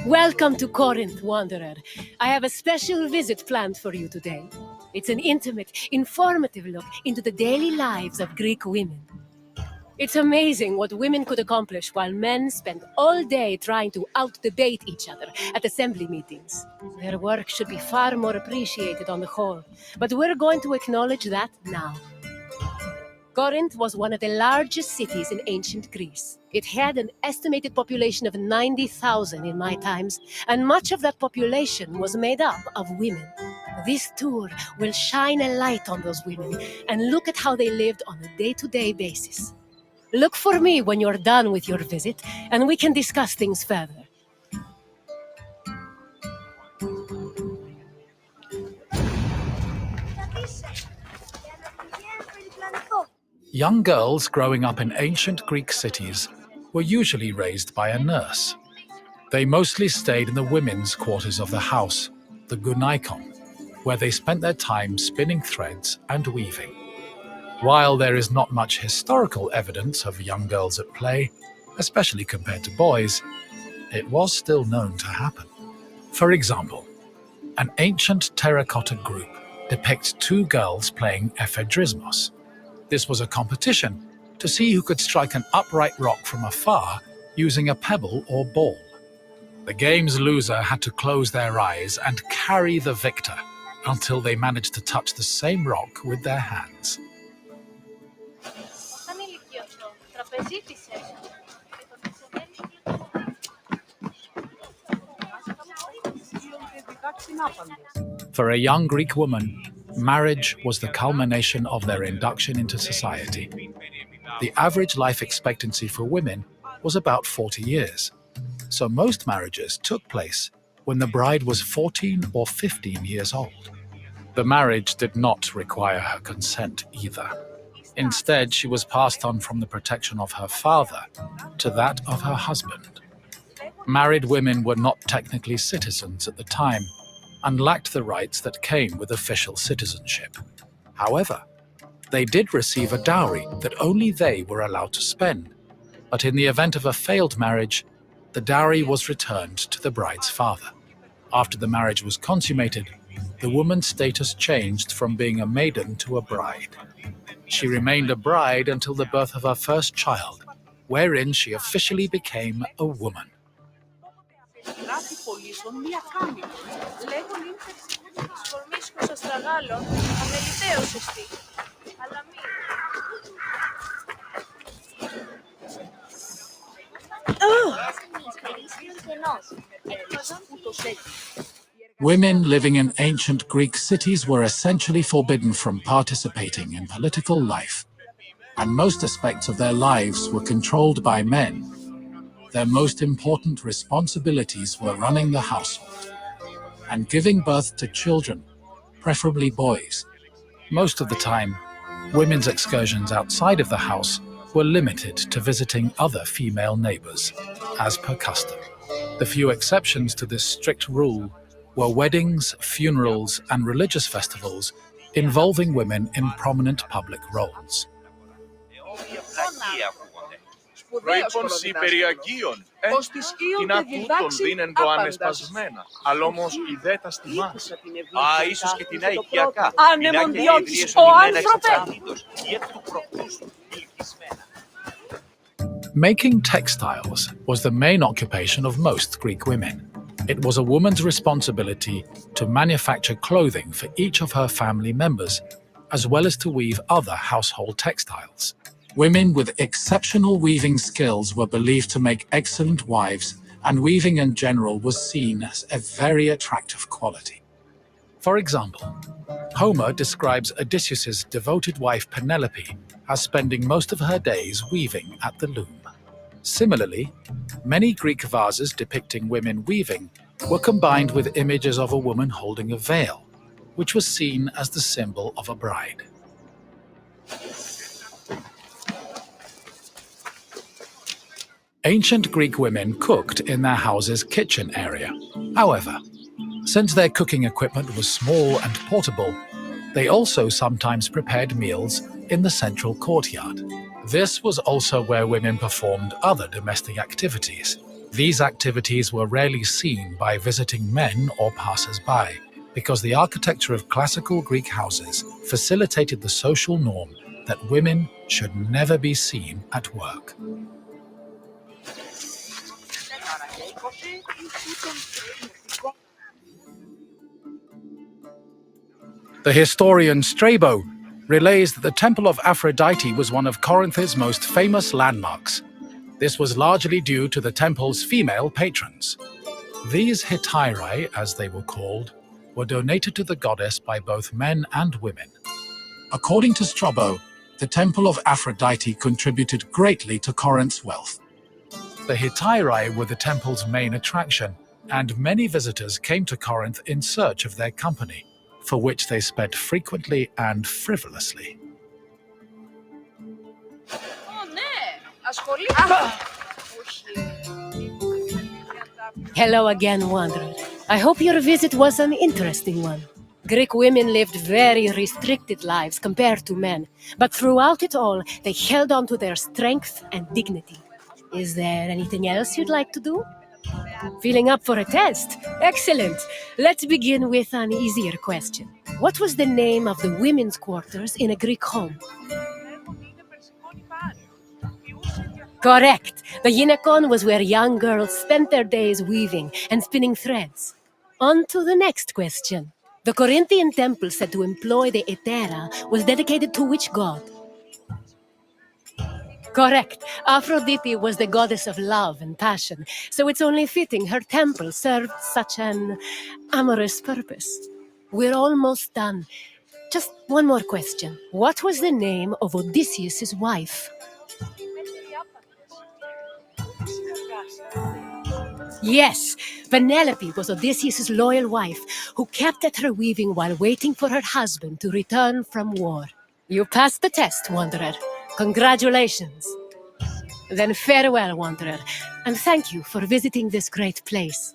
Welcome to Corinth, Wanderer. I have a special visit planned for you today. It's an intimate, informative look into the daily lives of Greek women. It's amazing what women could accomplish while men spend all day trying to out-debate each other at assembly meetings. Their work should be far more appreciated on the whole, but we're going to acknowledge that now. Corinth was one of the largest cities in ancient Greece. It had an estimated population of 90,000 in my times, and much of that population was made up of women. This tour will shine a light on those women and look at how they lived on a day-to-day basis. Look for me when you're done with your visit, and we can discuss things further. Young girls growing up in ancient Greek cities were usually raised by a nurse. They mostly stayed in the women's quarters of the house, the gunaikon, where they spent their time spinning threads and weaving. While there is not much historical evidence of young girls at play, especially compared to boys, it was still known to happen. For example, an ancient terracotta group depicts two girls playing ephedrismos. This was a competition to see who could strike an upright rock from afar using a pebble or ball. The game's loser had to close their eyes and carry the victor until they managed to touch the same rock with their hands. For a young Greek woman, marriage was the culmination of their induction into society. The average life expectancy for women was about 40 years, so most marriages took place when the bride was 14 or 15 years old. The marriage did not require her consent either. Instead, she was passed on from the protection of her father to that of her husband. Married women were not technically citizens at the time and lacked the rights that came with official citizenship. However, they did receive a dowry that only they were allowed to spend, but in the event of a failed marriage, the dowry was returned to the bride's father. After the marriage was consummated, the woman's status changed from being a maiden to a bride. She remained a bride until the birth of her first child, wherein she officially became a woman. Women living in ancient Greek cities were essentially forbidden from participating in political life, and most aspects of their lives were controlled by men. Their most important responsibilities were running the household and giving birth to children, preferably boys. Most of the time, women's excursions outside of the house were limited to visiting other female neighbors, as per custom. The few exceptions to this strict rule were weddings, funerals, and religious festivals involving women in prominent public roles. Προείπονση περιαγίων, την ατούτων δίνεν το ανεσπασμένα, αλλά όμως η δέτα στη μάση. Α, ίσως και την αικιακά, Ανεμοντιώτης ο άνθρωπε! Making textiles was the main occupation of most Greek women. It was a woman's responsibility to manufacture clothing for each of her family members, as well as to weave other household textiles. Women with exceptional weaving skills were believed to make excellent wives, and weaving in general was seen as a very attractive quality. For example, Homer describes Odysseus's devoted wife Penelope as spending most of her days weaving at the loom. Similarly, many Greek vases depicting women weaving were combined with images of a woman holding a veil, which was seen as the symbol of a bride. Ancient Greek women cooked in their house's kitchen area. However, since their cooking equipment was small and portable, they also sometimes prepared meals in the central courtyard. This was also where women performed other domestic activities. These activities were rarely seen by visiting men or passers-by, because the architecture of classical Greek houses facilitated the social norm that women should never be seen at work. The historian Strabo relays that the Temple of Aphrodite was one of Corinth's most famous landmarks. This was largely due to the temple's female patrons. These hetairai, as they were called, were donated to the goddess by both men and women. According to Strabo, the Temple of Aphrodite contributed greatly to Corinth's wealth. The hetairai were the temple's main attraction, and many visitors came to Corinth in search of their company, for which they spent frequently and frivolously. Hello again, Wanderer. I hope your visit was an interesting one. Greek women lived very restricted lives compared to men, but throughout it all, they held on to their strength and dignity. Is there anything else you'd like to do? Feeling up for a test? Excellent! Let's begin with an easier question. What was the name of the women's quarters in a Greek home? Correct! The gynekon was where young girls spent their days weaving and spinning threads. On to the next question. The Corinthian temple said to employ the Hetera was dedicated to which god? Correct. Aphrodite was the goddess of love and passion, so it's only fitting her temple served such an amorous purpose. We're almost done. Just one more question. What was the name of Odysseus' wife? Yes, Penelope was Odysseus' loyal wife, who kept at her weaving while waiting for her husband to return from war. You passed the test, Wanderer. Congratulations. Then farewell, Wanderer, and thank you for visiting this great place.